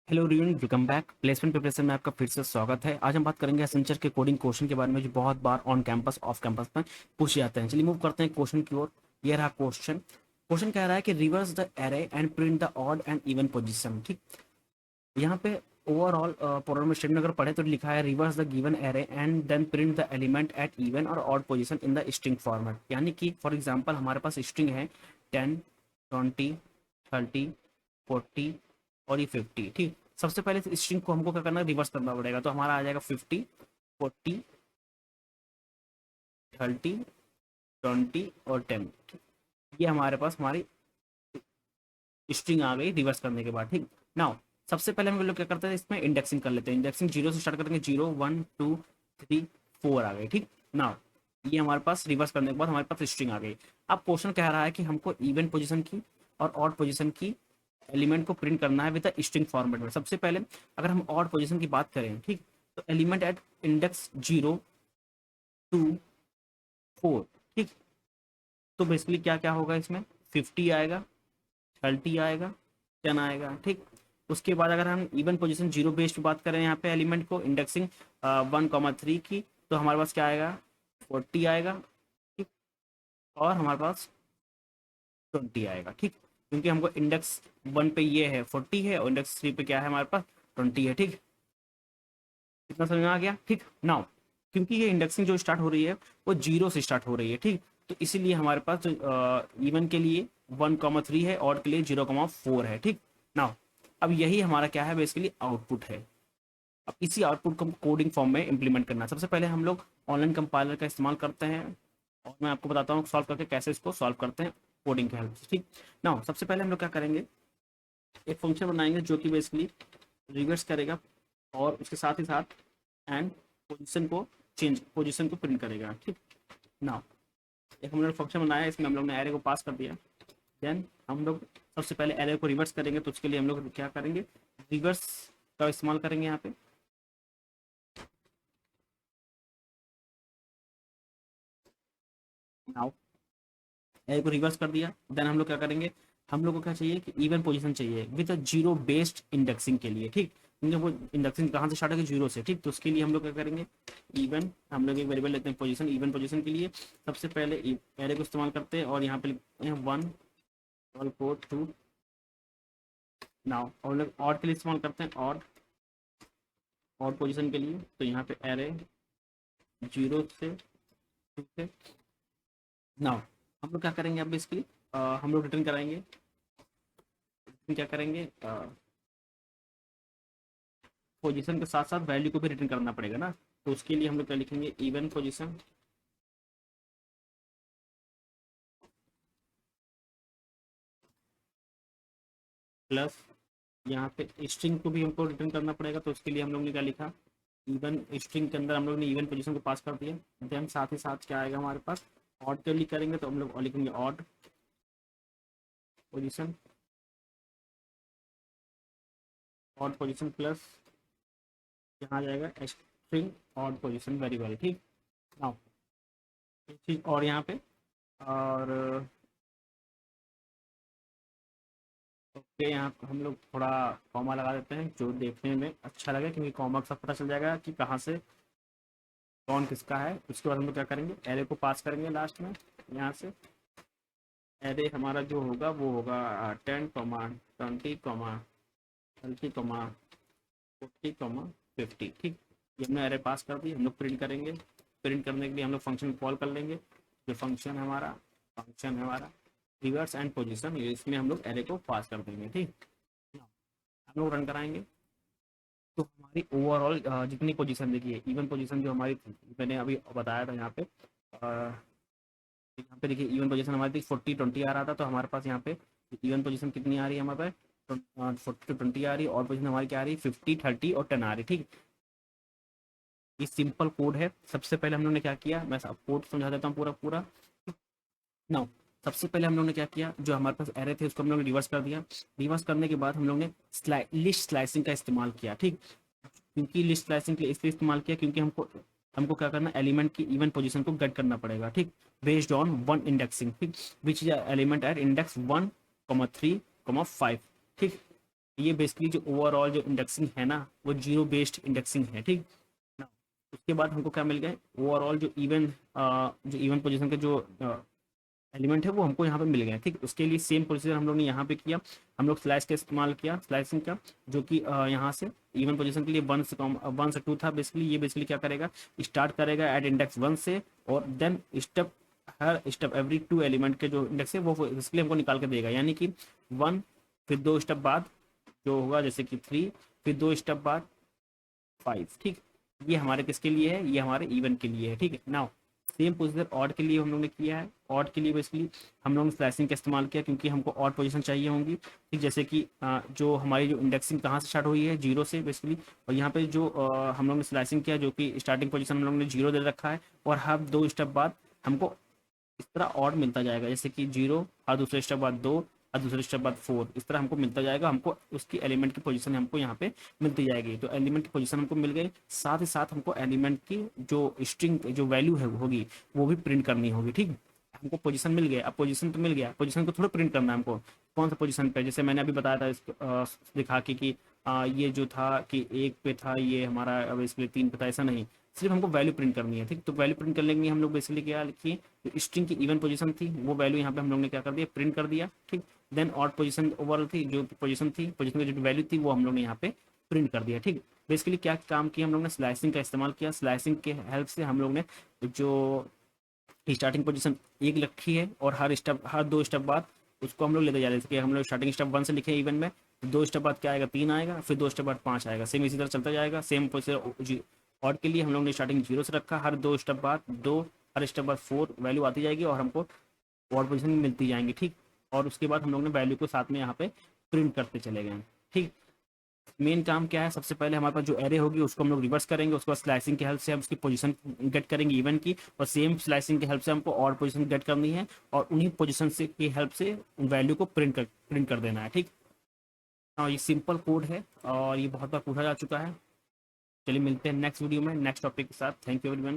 Hello everyone, welcome back. Placement preparation में आपका फिर से स्वागत है। आज हम बात करेंगे एसेंचर के कोडिंग क्वेश्चन के बारे में जो बहुत बार ऑन कैंपस ऑफ कैंपस में पूछे जाते हैं। चलिए मूव करते हैं क्वेश्चन की ओर। ये रहा क्वेश्चन। क्वेश्चन कह रहा है कि reverse the array and print the odd and even position. ठीक, यहाँ पे ओवरऑल प्रोग्राम स्टेटमेंट अगर पढ़े तो लिखा है reverse the given array and then print the element at even और odd position in the string format. यानी कि फॉर एग्जांपल हमारे पास स्ट्रिंग है 10, 20, 30, 40 और ये 50। ठीक, सबसे पहले इस स्ट्रिंग को हमको क्या करना है, रिवर्स करना पड़ेगा। तो हमारा आ जाएगा 50, 40, 30, 20 और 10। ये हमारे पास हमारी स्ट्रिंग आ गई रिवर्स करने के बाद। ठीक, नाउ सबसे पहले हम लोग क्या करते हैं, इसमें इंडेक्सिंग कर लेते हैं। इंडेक्सिंग जीरो से स्टार्ट करेंगे, 0, 1, 2, 3, 4 आ गई। ठीक, नाउ ये हमारे पास रिवर्स करने के बाद हमारे पास स्ट्रिंग आ गई। अब क्वेश्चन कह रहा है कि हमको इवन पोजीशन की और ऑड पोजीशन की एलिमेंट को प्रिंट करना है विद स्ट्रिंग फॉर्मेट में। सबसे पहले अगर हम ऑड पोजीशन की बात करें, ठीक, तो एलिमेंट एट इंडेक्स 0, 2, 4। ठीक, तो बेसिकली क्या क्या होगा इसमें, 50 आएगा, 30 आएगा, 10 आएगा। ठीक, उसके बाद अगर हम इवन पोजीशन जीरो बेस्ड बात करें यहाँ पे एलिमेंट को इंडेक्सिंग 1, 3 की, तो हमारे पास क्या आएगा, 40 आएगा। ठीक, और हमारे पास 20 आएगा। ठीक, क्योंकि हमको इंडेक्स 1 पे ये है 40 है और इंडेक्स 3 पे क्या है हमारे पास 20 है। ठीक, कितना समझ में आ गया। ठीक, नाउ क्योंकि ये इंडेक्सिंग जो स्टार्ट हो रही है वो जीरो से स्टार्ट हो रही है। ठीक, तो इसीलिए हमारे पास जो इवन के लिए 1, 3 है, ऑड के लिए 0, 4 है। ठीक, नाउ अब यही हमारा क्या है, बेसिकली आउटपुट है। अब इसी आउटपुट को कोडिंग फॉर्म में इंप्लीमेंट करना है। सबसे पहले हम लोग ऑनलाइन कंपाइलर का इस्तेमाल करते हैं और मैं आपको बताता हूँ सॉल्व करके कैसे इसको सॉल्व करते हैं कोडिंग की हेल्प से। ठीक, नाउ सबसे पहले हम लोग क्या करेंगे, एक फंक्शन बनाएंगे जो कि बेसिकली रिवर्स करेगा और उसके साथ ही साथ एंड पोजीशन को चेंज, पोजीशन को प्रिंट करेगा। ठीक, नाउ एक हम लोग फंक्शन बनाया, इसमें हम लोग ने एरे को पास कर दिया। देन हम लोग सबसे पहले एरे को रिवर्स करेंगे, तो उसके लिए हम लोग क्या करेंगे, रिवर्स का इस्तेमाल करेंगे यहाँ पे। नाउ एरे को रिवर्स कर दिया, देन हम लोग क्या करेंगे, हम लोग को क्या चाहिए कि इवन पोजीशन चाहिए विद जीरो बेस्ड इंडेक्सिंग के लिए। ठीक, क्योंकि वो इंडेक्सिंग कहाँ से स्टार्ट होगी, जीरो से। ठीक, तो उसके लिए हम लोग क्या करेंगे, इवन हम लोग एक वेरिएबल लेते हैं पोजीशन। इवन पोजीशन के लिए सबसे पहले एरे को इस्तेमाल करते हैं और यहाँ पे लिखते हैं 1, 4, 2। नाउ और लोग ऑड के लिए इस्तेमाल करते हैं, ऑड, ऑड पोजीशन के लिए तो यहाँ पे एरे 0 से 2 से। नाउ हम लोग क्या करेंगे, अब बेसिकली हम लोग रिटर्न कराएंगे, क्या करेंगे, पोजीशन के साथ साथ वैल्यू को भी रिटर्न करना पड़ेगा ना। तो उसके लिए हम लोग क्या लिखेंगे, इवन पोजीशन प्लस यहाँ पे स्ट्रिंग को भी हमको रिटर्न करना पड़ेगा। तो उसके लिए हम लोग ने क्या लिखा, इवन स्ट्रिंग के अंदर हम लोग ने इवन पोजीशन को पास कर दिया। देन साथ ही साथ क्या आएगा हमारे पास, ऑड के लिए करेंगे तो हम लोग लिखेंगे odd position, odd position plus यहाँ आ जाएगा स्ट्रिंग ऑड पोजीशन वेरिएबल। ठीक, नाउ एक चीज और यहाँ पे, और ओके यहाँ पे हम लोग थोड़ा कॉमा लगा देते हैं जो देखने में अच्छा लगे, क्योंकि कॉमा का पता चल जाएगा कि कहाँ से कौन किसका है। उसके बाद हम लोग क्या करेंगे, एरे को पास करेंगे लास्ट में। यहाँ से एरे हमारा जो होगा वो होगा 10, 20, 30, 40, 50। ठीक, ये हमने एरे पास कर दी। हम लोग प्रिंट करेंगे। प्रिंट करने के लिए हम लोग फंक्शन कॉल कर लेंगे। जो फंक्शन है हमारा रिवर्स एंड पोजीशन, इसमें हम लोग एरे को पास कर देंगे। ठीक, हम लोग रन कराएंगे तो हमारी ओवरऑल जितनी पोजीशन देखिए, इवन पोजीशन जो हमारी थी, मैंने अभी बताया था यहाँ पे, यहाँ पे देखिए इवन पोजीशन हमारी थी 40, 20 आ रहा था। तो हमारे पास यहाँ पे इवन पोजीशन कितनी आ रही है हमारे पास, 40 to 20 आ रही है, और पोजीशन हमारी क्या आ रही है, 50, 30 और 10 आ रही है। ठीक, ये सिंपल कोड है। सबसे पहले हम लोग ने क्या किया, मैं कोड समझा देता हूँ पूरा पूरा। नाउ सबसे पहले हम लोग ने क्या किया, जो हमारे पास एरे थे उसको हम लोग ने रिवर्स कर दिया। रिवर्स करने के बाद हम लोग ने लिस्ट स्लाइसिंग का इस्तेमाल किया। ठीक, क्योंकि लिस्ट स्लाइसिंग के लिए इसलिए इस्तेमाल किया क्योंकि हमको हमको क्या करना, एलिमेंट की इवन पोजीशन को गेट करना पड़ेगा। ठीक, बेस्ड ऑन वन इंडेक्सिंग। ठीक, which is element at index 1, 3, 5। ठीक, ये बेसिकली जो ओवरऑल जो इंडेक्सिंग है ना वो जीरो बेस्ड इंडेक्सिंग है, ठीक ना। उसके बाद हमको क्या मिल गए, ओवरऑल जो इवन पोजीशन के जो एलिमेंट है वो हमको यहाँ पे मिल गए, ठीक। उसके लिए सेम प्रोसीजर हम लोग ने यहाँ पे किया, हम लोग स्लाइस का इस्तेमाल किया, स्लाइसिंग का, जो कि यहाँ से इवन पोजीशन के लिए 1 से 2 था। बेसिकली ये बेसिकली क्या करेगा, स्टार्ट करेगा एट इंडेक्स 1 से, और देन स्टेप, हर स्टेप एवरी 2 एलिमेंट के जो इंडेक्स है वो बेसिकली हमको निकाल के देगा, यानी कि 1, फिर 2 स्टेप बाद जो होगा जैसे कि 3, फिर 2 स्टेप बाद 5, ठीक। ये हमारे किसके लिए है, ये हमारे इवन के लिए है, ठीक है। नाउ सेम प्रोसीजर ऑड के लिए हम लोग ने किया है। ऑड के लिए बेसिकली हम लोग ने स्लाइसिंग का इस्तेमाल किया, क्योंकि हमको ऑड पोजीशन चाहिए होंगी, ठीक। जैसे कि जो हमारी जो इंडेक्सिंग कहाँ से स्टार्ट हुई है, जीरो से बेसिकली, और यहाँ पे जो हम लोग ने स्लाइसिंग किया जो कि स्टार्टिंग पोजीशन हम लोग ने जीरो दे रखा है, और हर 2 स्टेप बाद हमको इस तरह ऑड मिलता जाएगा, जैसे कि जीरो, हर दूसरे स्टेप बाद 2, हर दूसरे स्टेप बाद 4, इस तरह हमको मिलता जाएगा। हमको उसकी एलिमेंट की पोजीशन हमको यहाँ पे मिलती जाएगी। तो एलिमेंट की पोजीशन हमको मिल गई, साथ ही साथ हमको एलिमेंट की जो स्ट्रिंग जो वैल्यू है होगी वो भी प्रिंट करनी होगी, ठीक। हमको पोजीशन मिल गया, अब पोजीशन तो मिल गया, पोजीशन को थोड़ा प्रिंट करना है हमको, कौन सा पोजीशन पे, जैसे मैंने अभी बताया था इसको दिखा के कि ये जो था कि 1 पे था, ये हमारा अब इसलिए 3 पे था, ऐसा नहीं, सिर्फ हमको वैल्यू प्रिंट करनी है, ठीक। तो वैल्यू प्रिंट करने के लिए हम लोग बेसिकली क्या लिखिए, जो स्ट्रिंग की इवन पोजीशन थी वो वैल्यू यहाँ पे हम लोग ने क्या कर दिया, प्रिंट कर दिया, ठीक। देन ऑड पोजीशन ओवरऑल थी, जो पोजीशन थी, पोजीशन की जो वैल्यू थी वो हम लोग ने यहाँ पे प्रिंट कर दिया, ठीक। बेसिकली क्या काम किया हम लोग ने, स्लाइसिंग का इस्तेमाल किया। स्लाइसिंग के हेल्प से हम लोग ने जो स्टार्टिंग पोजीशन 1 रखी है, और हर 2 स्टेप बाद उसको हम लोग लेते जा रहे हैं, जैसे कि हम लोग स्टार्टिंग स्टेप 1 से लिखे हैं इवन में, 2 स्टेप बाद क्या आएगा, 3 आएगा, फिर 2 स्टेप बाद 5 आएगा, सेम इसी तरह चलता जाएगा। सेम प्रोसीजर ऑड के लिए हम लोग ने स्टार्टिंग 0 से रखा, हर 2 स्टेप बाद 2, हर स्टेप बाद 4 वैल्यू आती जाएगी, और हमको ऑड पोजीशन मिलती जाएंगी, ठीक। और उसके बाद हम लोग ने वैल्यू को साथ में यहाँ पे प्रिंट करते चले गए, ठीक। मेन काम क्या है, सबसे पहले हमारे पास जो एरे होगी उसको हम लोग रिवर्स करेंगे, उसके बाद स्लाइसिंग की हेल्प से हम उसकी पोजीशन गेट करेंगे इवन की, और सेम स्लाइसिंग की हेल्प से हमको ऑड पोजीशन गेट करनी है, और उन्हीं पोजीशन से की हेल्प से वैल्यू को प्रिंट कर देना है, ठीक। हाँ, ये सिंपल कोड है और ये बहुत बार पूछा जा चुका है। चलिए मिलते हैं नेक्स्ट वीडियो में नेक्स्ट टॉपिक के साथ। Thank you everyone.